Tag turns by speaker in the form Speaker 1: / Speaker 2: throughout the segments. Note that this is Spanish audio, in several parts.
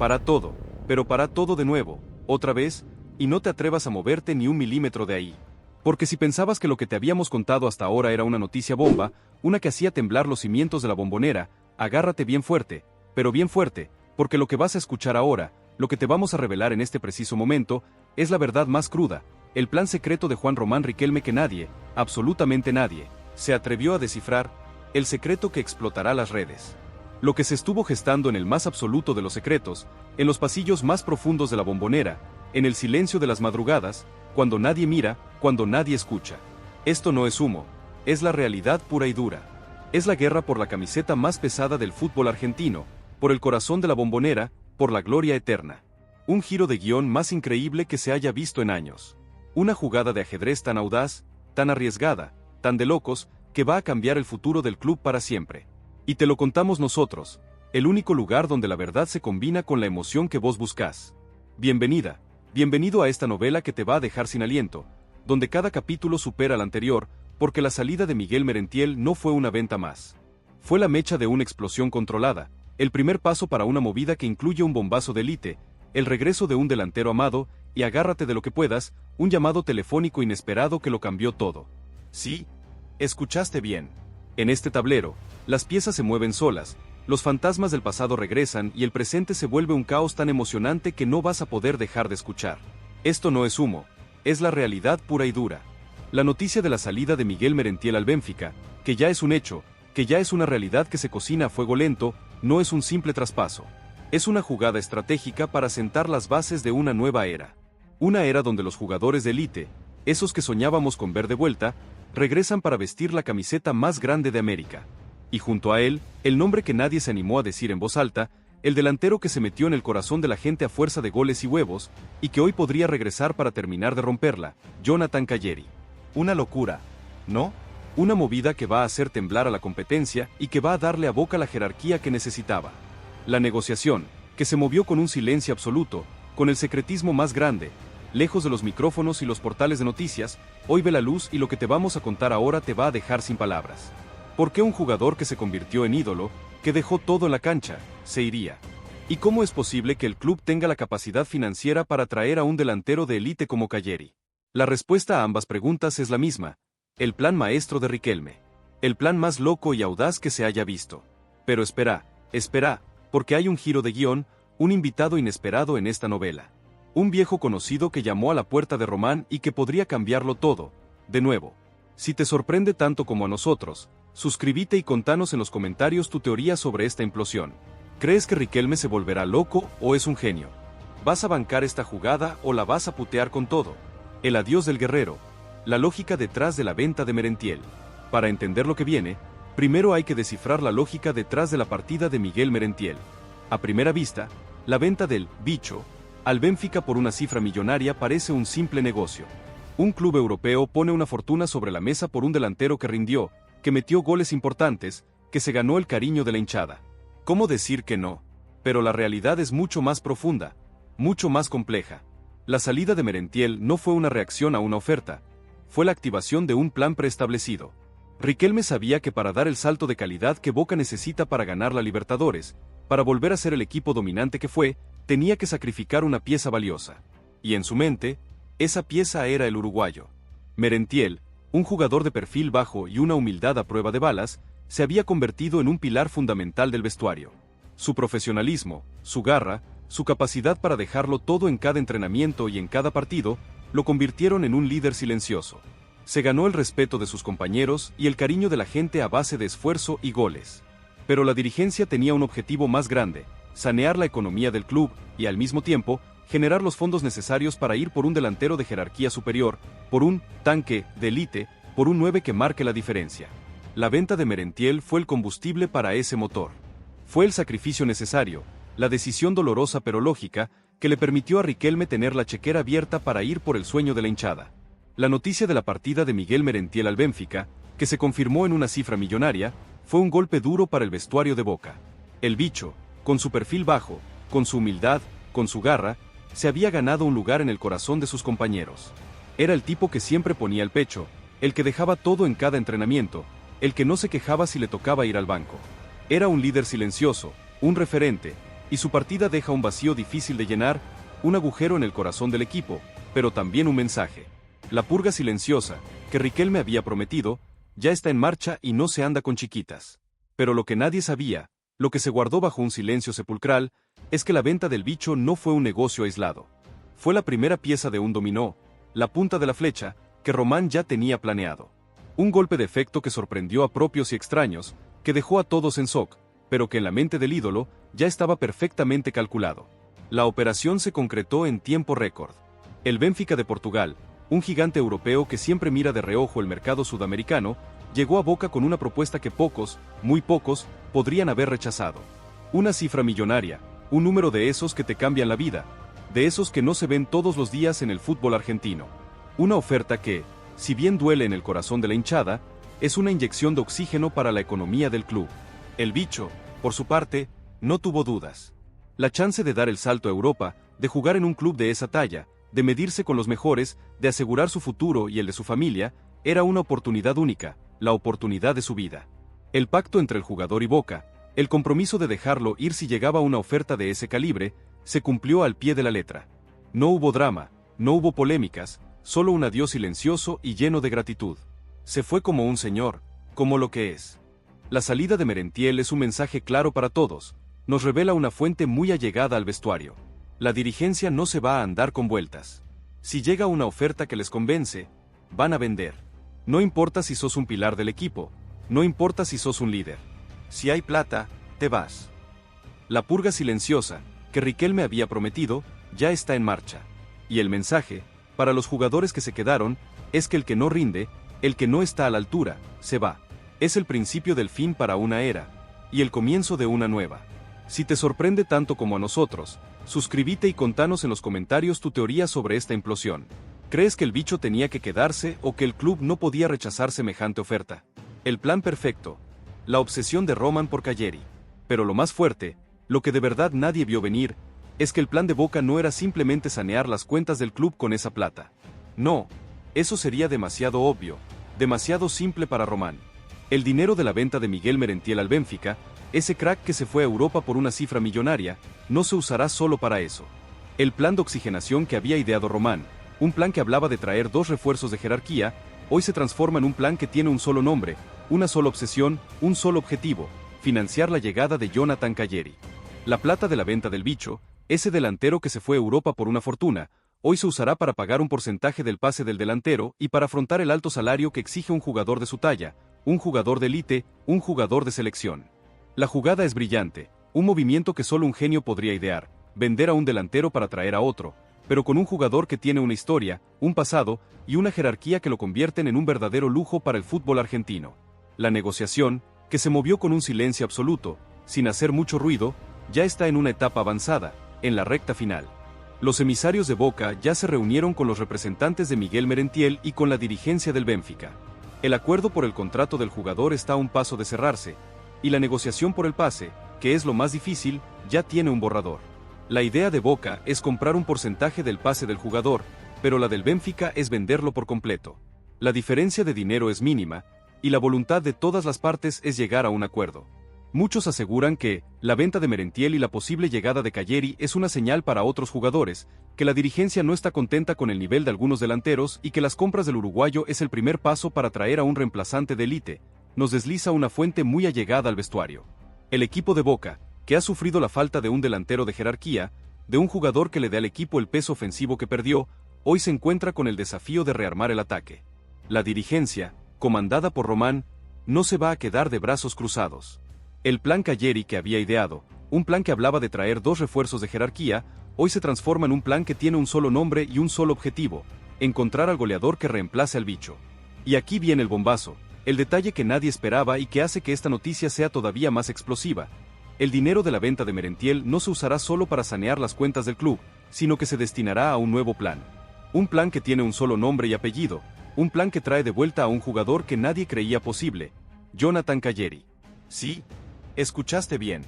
Speaker 1: Para todo, pero para todo de nuevo, otra vez, y no te atrevas a moverte ni un milímetro de ahí. Porque si pensabas que lo que te habíamos contado hasta ahora era una noticia bomba, una que hacía temblar los cimientos de la Bombonera, agárrate bien fuerte, pero bien fuerte, porque lo que vas a escuchar ahora, lo que te vamos a revelar en este preciso momento, es la verdad más cruda, el plan secreto de Juan Román Riquelme que nadie, absolutamente nadie, se atrevió a descifrar, el secreto que explotará las redes. Lo que se estuvo gestando en el más absoluto de los secretos, en los pasillos más profundos de la Bombonera, en el silencio de las madrugadas, cuando nadie mira, cuando nadie escucha. Esto no es humo, es la realidad pura y dura. Es la guerra por la camiseta más pesada del fútbol argentino, por el corazón de la Bombonera, por la gloria eterna. Un giro de guión más increíble que se haya visto en años. Una jugada de ajedrez tan audaz, tan arriesgada, tan de locos, que va a cambiar el futuro del club para siempre. Y te lo contamos nosotros, el único lugar donde la verdad se combina con la emoción que vos buscás. Bienvenida, bienvenido a esta novela que te va a dejar sin aliento, donde cada capítulo supera al anterior, porque la salida de Miguel Merentiel no fue una venta más. Fue la mecha de una explosión controlada, el primer paso para una movida que incluye un bombazo de élite, el regreso de un delantero amado, y agárrate de lo que puedas, un llamado telefónico inesperado que lo cambió todo. Sí, escuchaste bien. En este tablero, las piezas se mueven solas, los fantasmas del pasado regresan y el presente se vuelve un caos tan emocionante que no vas a poder dejar de escuchar. Esto no es humo, es la realidad pura y dura. La noticia de la salida de Miguel Merentiel al Benfica, que ya es un hecho, que ya es una realidad que se cocina a fuego lento, no es un simple traspaso. Es una jugada estratégica para sentar las bases de una nueva era. Una era donde los jugadores de élite, esos que soñábamos con ver de vuelta, regresan para vestir la camiseta más grande de América. Y junto a él, el nombre que nadie se animó a decir en voz alta, el delantero que se metió en el corazón de la gente a fuerza de goles y huevos, y que hoy podría regresar para terminar de romperla, Jonathan Calleri. Una locura, ¿no? Una movida que va a hacer temblar a la competencia y que va a darle a Boca la jerarquía que necesitaba. La negociación, que se movió con un silencio absoluto, con el secretismo más grande, lejos de los micrófonos y los portales de noticias, hoy ve la luz y lo que te vamos a contar ahora te va a dejar sin palabras. ¿Por qué un jugador que se convirtió en ídolo, que dejó todo en la cancha, se iría? ¿Y cómo es posible que el club tenga la capacidad financiera para traer a un delantero de élite como Calleri? La respuesta a ambas preguntas es la misma. El plan maestro de Riquelme. El plan más loco y audaz que se haya visto. Pero espera, porque hay un giro de guión, un invitado inesperado en esta novela. Un viejo conocido que llamó a la puerta de Román y que podría cambiarlo todo, de nuevo. Si te sorprende tanto como a nosotros, suscríbete y contanos en los comentarios tu teoría sobre esta implosión. ¿Crees que Riquelme se volverá loco o es un genio? ¿Vas a bancar esta jugada o la vas a putear con todo? El adiós del guerrero. La lógica detrás de la venta de Merentiel. Para entender lo que viene, primero hay que descifrar la lógica detrás de la partida de Miguel Merentiel. A primera vista, la venta del bicho al Benfica por una cifra millonaria parece un simple negocio. Un club europeo pone una fortuna sobre la mesa por un delantero que rindió, que metió goles importantes, que se ganó el cariño de la hinchada. ¿Cómo decir que no? Pero la realidad es mucho más profunda, mucho más compleja. La salida de Merentiel no fue una reacción a una oferta, fue la activación de un plan preestablecido. Riquelme sabía que para dar el salto de calidad que Boca necesita para ganar la Libertadores, para volver a ser el equipo dominante que fue, tenía que sacrificar una pieza valiosa. Y en su mente, esa pieza era el uruguayo. Merentiel, un jugador de perfil bajo y una humildad a prueba de balas, se había convertido en un pilar fundamental del vestuario. Su profesionalismo, su garra, su capacidad para dejarlo todo en cada entrenamiento y en cada partido, lo convirtieron en un líder silencioso. Se ganó el respeto de sus compañeros y el cariño de la gente a base de esfuerzo y goles. Pero la dirigencia tenía un objetivo más grande: sanear la economía del club y, al mismo tiempo, generar los fondos necesarios para ir por un delantero de jerarquía superior, por un tanque de élite, por un 9 que marque la diferencia. La venta de Merentiel fue el combustible para ese motor. Fue el sacrificio necesario, la decisión dolorosa pero lógica, que le permitió a Riquelme tener la chequera abierta para ir por el sueño de la hinchada. La noticia de la partida de Miguel Merentiel al Benfica, que se confirmó en una cifra millonaria, fue un golpe duro para el vestuario de Boca. El bicho, con su perfil bajo, con su humildad, con su garra, se había ganado un lugar en el corazón de sus compañeros. Era el tipo que siempre ponía el pecho, el que dejaba todo en cada entrenamiento, el que no se quejaba si le tocaba ir al banco. Era un líder silencioso, un referente, y su partida deja un vacío difícil de llenar, un agujero en el corazón del equipo, pero también un mensaje. La purga silenciosa, que Riquelme había prometido, ya está en marcha y no se anda con chiquitas. Pero lo que nadie sabía, lo que se guardó bajo un silencio sepulcral, es que la venta del bicho no fue un negocio aislado. Fue la primera pieza de un dominó, la punta de la flecha, que Román ya tenía planeado. Un golpe de efecto que sorprendió a propios y extraños, que dejó a todos en shock, pero que en la mente del ídolo ya estaba perfectamente calculado. La operación se concretó en tiempo récord. El Benfica de Portugal, un gigante europeo que siempre mira de reojo el mercado sudamericano, llegó a Boca con una propuesta que pocos, muy pocos, podrían haber rechazado. Una cifra millonaria, un número de esos que te cambian la vida, de esos que no se ven todos los días en el fútbol argentino. Una oferta que, si bien duele en el corazón de la hinchada, es una inyección de oxígeno para la economía del club. El bicho, por su parte, no tuvo dudas. La chance de dar el salto a Europa, de jugar en un club de esa talla, de medirse con los mejores, de asegurar su futuro y el de su familia, era una oportunidad única, la oportunidad de su vida. El pacto entre el jugador y Boca, el compromiso de dejarlo ir si llegaba una oferta de ese calibre, se cumplió al pie de la letra. No hubo drama, no hubo polémicas, solo un adiós silencioso y lleno de gratitud. Se fue como un señor, como lo que es. La salida de Merentiel es un mensaje claro para todos, nos revela una fuente muy allegada al vestuario. La dirigencia no se va a andar con vueltas. Si llega una oferta que les convence, van a vender. No importa si sos un pilar del equipo, no importa si sos un líder. Si hay plata, te vas. La purga silenciosa, que Riquelme había prometido, ya está en marcha. Y el mensaje, para los jugadores que se quedaron, es que el que no rinde, el que no está a la altura, se va. Es el principio del fin para una era, y el comienzo de una nueva. Si te sorprende tanto como a nosotros, suscríbete y contanos en los comentarios tu teoría sobre esta implosión. ¿Crees que el bicho tenía que quedarse o que el club no podía rechazar semejante oferta? El plan perfecto. La obsesión de Román por Cagliari. Pero lo más fuerte, lo que de verdad nadie vio venir, es que el plan de Boca no era simplemente sanear las cuentas del club con esa plata. No, eso sería demasiado obvio, demasiado simple para Román. El dinero de la venta de Miguel Merentiel al Benfica, ese crack que se fue a Europa por una cifra millonaria, no se usará solo para eso. El plan de oxigenación que había ideado Román, un plan que hablaba de traer 2 refuerzos de jerarquía, hoy se transforma en un plan que tiene un solo nombre, una sola obsesión, un solo objetivo: financiar la llegada de Jonathan Cagliari. La plata de la venta del bicho, ese delantero que se fue a Europa por una fortuna, hoy se usará para pagar un porcentaje del pase del delantero y para afrontar el alto salario que exige un jugador de su talla, un jugador de élite, un jugador de selección. La jugada es brillante, un movimiento que solo un genio podría idear: vender a un delantero para traer a otro, pero con un jugador que tiene una historia, un pasado y una jerarquía que lo convierten en un verdadero lujo para el fútbol argentino. La negociación, que se movió con un silencio absoluto, sin hacer mucho ruido, ya está en una etapa avanzada, en la recta final. Los emisarios de Boca ya se reunieron con los representantes de Miguel Merentiel y con la dirigencia del Benfica. El acuerdo por el contrato del jugador está a un paso de cerrarse, y la negociación por el pase, que es lo más difícil, ya tiene un borrador. La idea de Boca es comprar un porcentaje del pase del jugador, pero la del Benfica es venderlo por completo. La diferencia de dinero es mínima, y la voluntad de todas las partes es llegar a un acuerdo. Muchos aseguran que la venta de Merentiel y la posible llegada de Cagliari es una señal para otros jugadores, que la dirigencia no está contenta con el nivel de algunos delanteros y que las compras del uruguayo es el primer paso para traer a un reemplazante de élite, nos desliza una fuente muy allegada al vestuario. El equipo de Boca, que ha sufrido la falta de un delantero de jerarquía, de un jugador que le dé al equipo el peso ofensivo que perdió, hoy se encuentra con el desafío de rearmar el ataque. La dirigencia, comandada por Román, no se va a quedar de brazos cruzados. El plan Cagliari que había ideado, un plan que hablaba de traer 2 refuerzos de jerarquía, hoy se transforma en un plan que tiene un solo nombre y un solo objetivo: encontrar al goleador que reemplace al bicho. Y aquí viene el bombazo, el detalle que nadie esperaba y que hace que esta noticia sea todavía más explosiva. El dinero de la venta de Merentiel no se usará solo para sanear las cuentas del club, sino que se destinará a un nuevo plan. Un plan que tiene un solo nombre y apellido, un plan que trae de vuelta a un jugador que nadie creía posible: Jonathan Cagliari. Sí, escuchaste bien.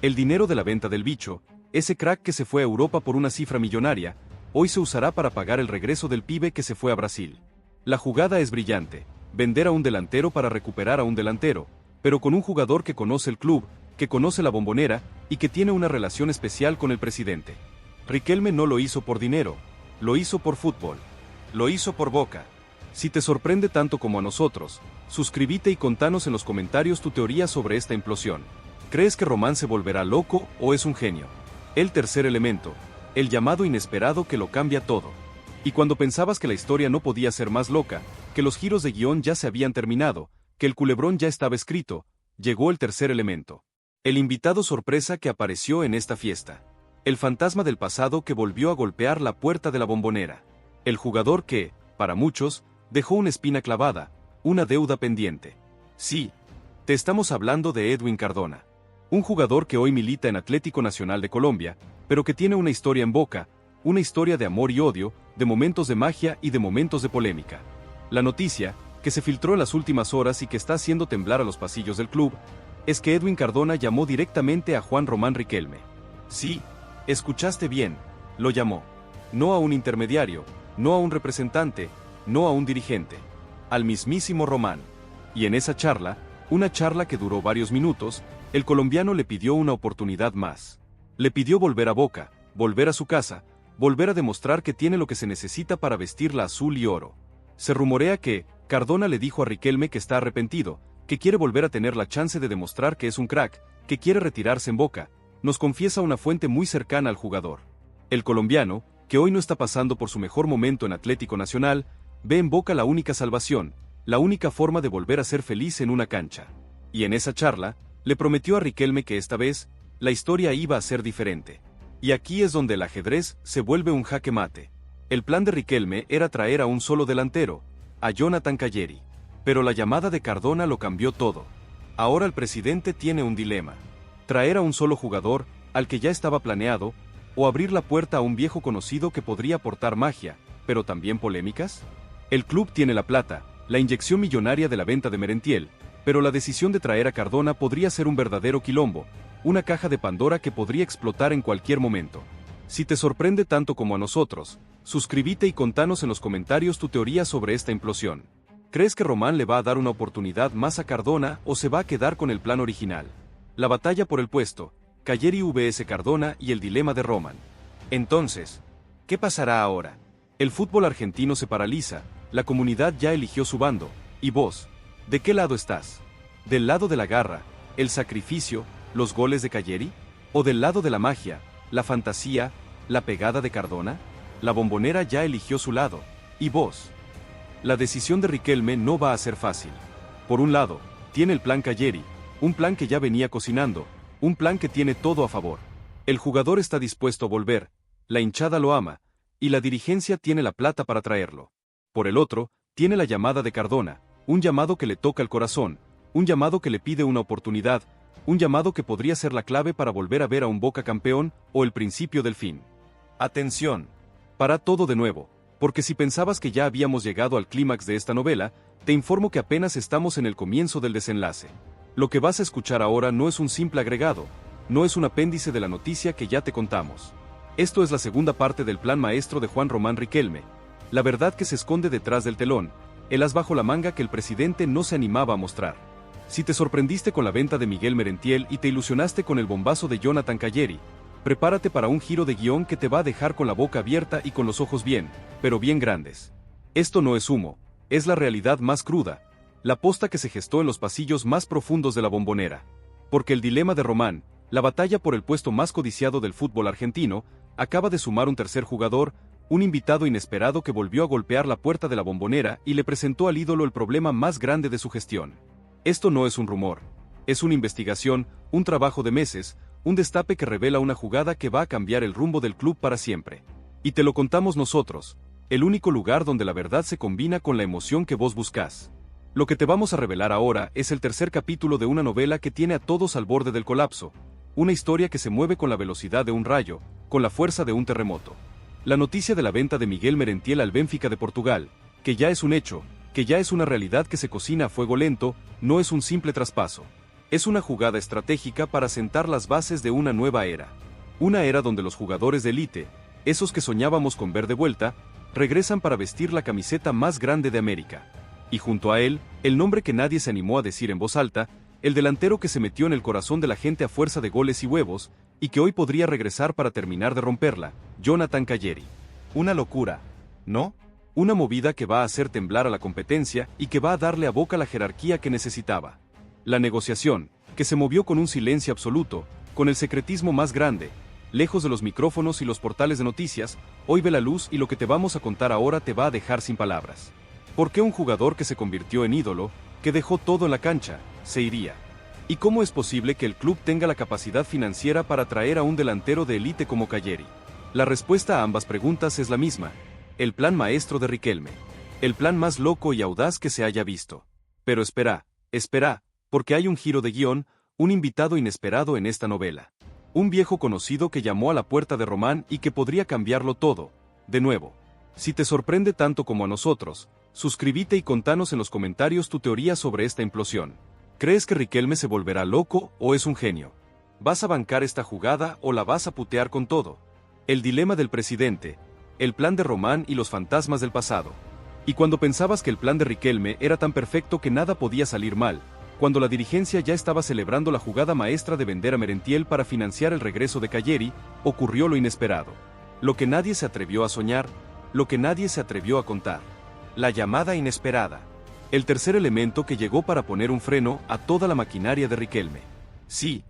Speaker 1: El dinero de la venta del bicho, ese crack que se fue a Europa por una cifra millonaria, hoy se usará para pagar el regreso del pibe que se fue a Brasil. La jugada es brillante: vender a un delantero para recuperar a un delantero, pero con un jugador que conoce el club, que conoce la Bombonera y que tiene una relación especial con el presidente. Riquelme no lo hizo por dinero, lo hizo por fútbol, lo hizo por Boca. Si te sorprende tanto como a nosotros, suscríbete y contanos en los comentarios tu teoría sobre esta implosión. ¿Crees que Román se volverá loco o es un genio? El tercer elemento, el llamado inesperado que lo cambia todo. Y cuando pensabas que la historia no podía ser más loca, que los giros de guión ya se habían terminado, que el culebrón ya estaba escrito, llegó el tercer elemento. El invitado sorpresa que apareció en esta fiesta. El fantasma del pasado que volvió a golpear la puerta de la Bombonera. El jugador que, para muchos, dejó una espina clavada, una deuda pendiente. Sí, te estamos hablando de Edwin Cardona. Un jugador que hoy milita en Atlético Nacional de Colombia, pero que tiene una historia en Boca, una historia de amor y odio, de momentos de magia y de momentos de polémica. La noticia, que se filtró en las últimas horas y que está haciendo temblar a los pasillos del club, es que Edwin Cardona llamó directamente a Juan Román Riquelme. Sí, escuchaste bien, lo llamó. No a un intermediario, no a un representante, no a un dirigente, al mismísimo Román. Y en esa charla, una charla que duró varios minutos, el colombiano le pidió una oportunidad más. Le pidió volver a Boca, volver a su casa, volver a demostrar que tiene lo que se necesita para vestirla azul y oro. Se rumorea que Cardona le dijo a Riquelme que está arrepentido, que quiere volver a tener la chance de demostrar que es un crack, que quiere retirarse en Boca, nos confiesa una fuente muy cercana al jugador. El colombiano, que hoy no está pasando por su mejor momento en Atlético Nacional, ve en Boca la única salvación, la única forma de volver a ser feliz en una cancha. Y en esa charla, le prometió a Riquelme que esta vez, la historia iba a ser diferente. Y aquí es donde el ajedrez se vuelve un jaque mate. El plan de Riquelme era traer a un solo delantero, a Jonathan Calleri. Pero la llamada de Cardona lo cambió todo. Ahora el presidente tiene un dilema. Traer a un solo jugador, al que ya estaba planeado, o abrir la puerta a un viejo conocido que podría aportar magia, pero también polémicas. El club tiene la plata, la inyección millonaria de la venta de Merentiel, pero la decisión de traer a Cardona podría ser un verdadero quilombo, una caja de Pandora que podría explotar en cualquier momento. Si te sorprende tanto como a nosotros, suscríbete y contanos en los comentarios tu teoría sobre esta implosión. ¿Crees que Román le va a dar una oportunidad más a Cardona o se va a quedar con el plan original? La batalla por el puesto, Calleri vs Cardona y el dilema de Román. Entonces, ¿qué pasará ahora? El fútbol argentino se paraliza, la comunidad ya eligió su bando, y vos, ¿de qué lado estás? ¿Del lado de la garra, el sacrificio, los goles de Calleri? ¿O del lado de la magia, la fantasía, la pegada de Cardona? La Bombonera ya eligió su lado, ¿y vos? La decisión de Riquelme no va a ser fácil. Por un lado, tiene el plan Calleri, un plan que ya venía cocinando, un plan que tiene todo a favor. El jugador está dispuesto a volver, la hinchada lo ama, y la dirigencia tiene la plata para traerlo. Por el otro, tiene la llamada de Cardona, un llamado que le toca el corazón, un llamado que le pide una oportunidad, un llamado que podría ser la clave para volver a ver a un Boca campeón o el principio del fin. Atención. Para todo de nuevo, porque si pensabas que ya habíamos llegado al clímax de esta novela, te informo que apenas estamos en el comienzo del desenlace. Lo que vas a escuchar ahora no es un simple agregado, no es un apéndice de la noticia que ya te contamos. Esto es la segunda parte del plan maestro de Juan Román Riquelme, la verdad que se esconde detrás del telón, el as bajo la manga que el presidente no se animaba a mostrar. Si te sorprendiste con la venta de Miguel Merentiel y te ilusionaste con el bombazo de Jonathan Calleri, prepárate para un giro de guión que te va a dejar con la boca abierta y con los ojos bien, pero bien grandes. Esto no es humo, es la realidad más cruda, la posta que se gestó en los pasillos más profundos de la Bombonera. Porque el dilema de Román, la batalla por el puesto más codiciado del fútbol argentino, acaba de sumar un tercer jugador, un invitado inesperado que volvió a golpear la puerta de la Bombonera y le presentó al ídolo el problema más grande de su gestión. Esto no es un rumor, es una investigación, un trabajo de meses, un destape que revela una jugada que va a cambiar el rumbo del club para siempre. Y te lo contamos nosotros, el único lugar donde la verdad se combina con la emoción que vos buscás. Lo que te vamos a revelar ahora es el tercer capítulo de una novela que tiene a todos al borde del colapso, una historia que se mueve con la velocidad de un rayo, con la fuerza de un terremoto. La noticia de la venta de Miguel Merentiel al Benfica de Portugal, que ya es un hecho, que ya es una realidad que se cocina a fuego lento, no es un simple traspaso. Es una jugada estratégica para sentar las bases de una nueva era. Una era donde los jugadores de élite, esos que soñábamos con ver de vuelta, regresan para vestir la camiseta más grande de América. Y junto a él, el nombre que nadie se animó a decir en voz alta, El delantero que se metió en el corazón de la gente a fuerza de goles y huevos, y que hoy podría regresar para terminar de romperla, Jonathan Calleri. Una locura, ¿no? Una movida que va a hacer temblar a la competencia y que va a darle a Boca la jerarquía que necesitaba. La negociación, que se movió con un silencio absoluto, con el secretismo más grande, lejos de los micrófonos y los portales de noticias, hoy ve la luz y lo que te vamos a contar ahora te va a dejar sin palabras. ¿Por qué un jugador que se convirtió en ídolo, que dejó todo en la cancha, se iría? ¿Y cómo es posible que el club tenga la capacidad financiera para traer a un delantero de élite como Calleri? La respuesta a ambas preguntas es la misma: el plan maestro de Riquelme. El plan más loco y audaz que se haya visto. Pero espera, porque hay un giro de guión, un invitado inesperado en esta novela. Un viejo conocido que llamó a la puerta de Román y que podría cambiarlo todo, de nuevo. Si te sorprende tanto como a nosotros, suscríbete y contanos en los comentarios tu teoría sobre esta implosión. ¿Crees que Riquelme se volverá loco o es un genio? ¿Vas a bancar esta jugada o la vas a putear con todo? El dilema del presidente, el plan de Román y los fantasmas del pasado. Y cuando pensabas que el plan de Riquelme era tan perfecto que nada podía salir mal, cuando la dirigencia ya estaba celebrando la jugada maestra de vender a Merentiel para financiar el regreso de Calleri, ocurrió lo inesperado. Lo que nadie se atrevió a soñar, lo que nadie se atrevió a contar. La llamada inesperada. El tercer elemento que llegó para poner un freno a toda la maquinaria de Riquelme. Sí,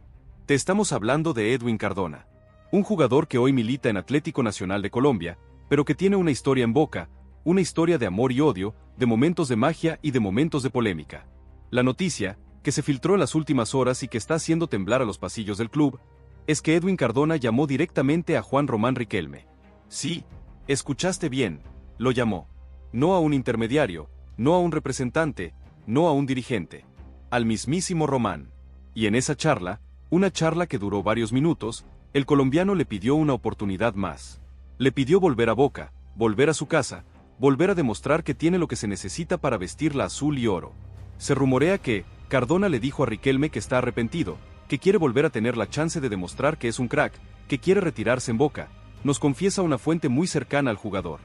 Speaker 1: te estamos hablando de Edwin Cardona. Un jugador que hoy milita en Atlético Nacional de Colombia, pero que tiene una historia en Boca, una historia de amor y odio, de momentos de magia y de momentos de polémica. La noticia, que se filtró en las últimas horas y que está haciendo temblar a los pasillos del club, es que Edwin Cardona llamó directamente a Juan Román Riquelme. Sí, escuchaste bien, lo llamó. No a un intermediario, no a un representante, no a un dirigente. Al mismísimo Román. Y en esa charla, una charla que duró varios minutos, el colombiano le pidió una oportunidad más. Le pidió volver a Boca, volver a su casa, volver a demostrar que tiene lo que se necesita para vestirla azul y oro. Se rumorea que Cardona le dijo a Riquelme que está arrepentido, que quiere volver a tener la chance de demostrar que es un crack, que quiere retirarse en Boca, nos confiesa una fuente muy cercana al jugador.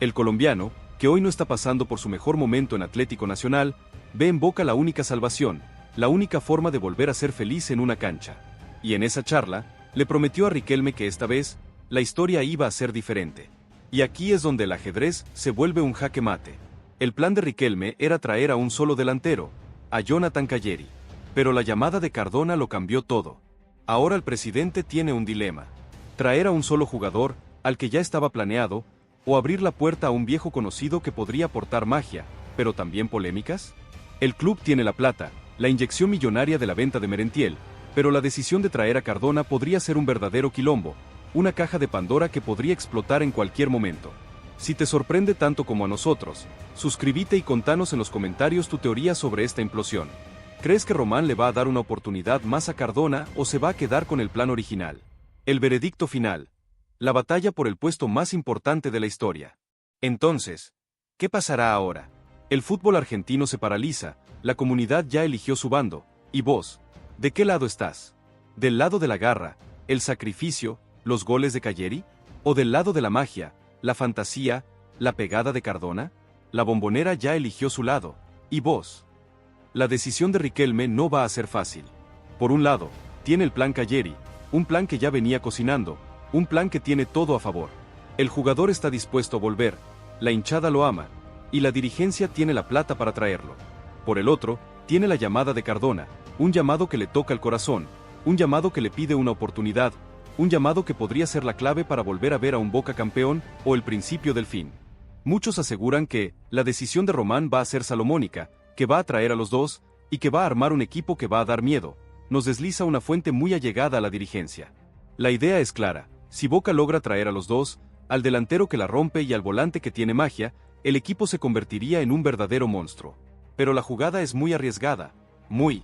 Speaker 1: El colombiano, que hoy no está pasando por su mejor momento en Atlético Nacional, ve en Boca la única salvación, la única forma de volver a ser feliz en una cancha. Y en esa charla, le prometió a Riquelme que esta vez, la historia iba a ser diferente. Y aquí es donde el ajedrez se vuelve un jaque mate. El plan de Riquelme era traer a un solo delantero, a Jonathan Calleri. Pero la llamada de Cardona lo cambió todo. Ahora el presidente tiene un dilema. Traer a un solo jugador, al que ya estaba planeado, o abrir la puerta a un viejo conocido que podría aportar magia, pero también polémicas. El club tiene la plata, la inyección millonaria de la venta de Merentiel, pero la decisión de traer a Cardona podría ser un verdadero quilombo, una caja de Pandora que podría explotar en cualquier momento. Si te sorprende tanto como a nosotros, suscríbete y contanos en los comentarios tu teoría sobre esta implosión. ¿Crees que Román le va a dar una oportunidad más a Cardona o se va a quedar con el plan original? El veredicto final. La batalla por el puesto más importante de la historia. Entonces, ¿qué pasará ahora? El fútbol argentino se paraliza, la comunidad ya eligió su bando, y vos, ¿de qué lado estás? ¿Del lado de la garra, el sacrificio, los goles de Calleri? ¿O del lado de la magia, la fantasía, la pegada de Cardona? La Bombonera ya eligió su lado, ¿y vos? La decisión de Riquelme no va a ser fácil. Por un lado, tiene el plan Calleri, un plan que ya venía cocinando, un plan que tiene todo a favor. El jugador está dispuesto a volver, la hinchada lo ama, y la dirigencia tiene la plata para traerlo. Por el otro, tiene la llamada de Cardona, un llamado que le toca el corazón, un llamado que le pide una oportunidad, un llamado que podría ser la clave para volver a ver a un Boca campeón, o el principio del fin. Muchos aseguran que la decisión de Román va a ser salomónica, que va a traer a los dos, y que va a armar un equipo que va a dar miedo, nos desliza una fuente muy allegada a la dirigencia. La idea es clara. Si Boca logra traer a los dos, al delantero que la rompe y al volante que tiene magia, el equipo se convertiría en un verdadero monstruo. Pero la jugada es muy arriesgada, muy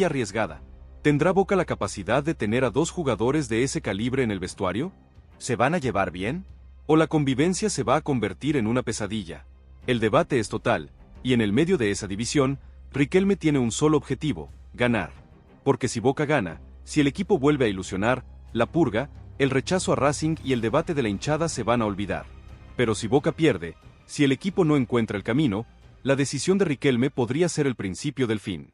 Speaker 1: arriesgada. ¿Tendrá Boca la capacidad de tener a dos jugadores de ese calibre en el vestuario? ¿Se van a llevar bien? ¿O la convivencia se va a convertir en una pesadilla? El debate es total, y en el medio de esa división, Riquelme tiene un solo objetivo: ganar. Porque si Boca gana, si el equipo vuelve a ilusionar, la purga, el rechazo a Racing y el debate de la hinchada se van a olvidar. Pero si Boca pierde, si el equipo no encuentra el camino, la decisión de Riquelme podría ser el principio del fin.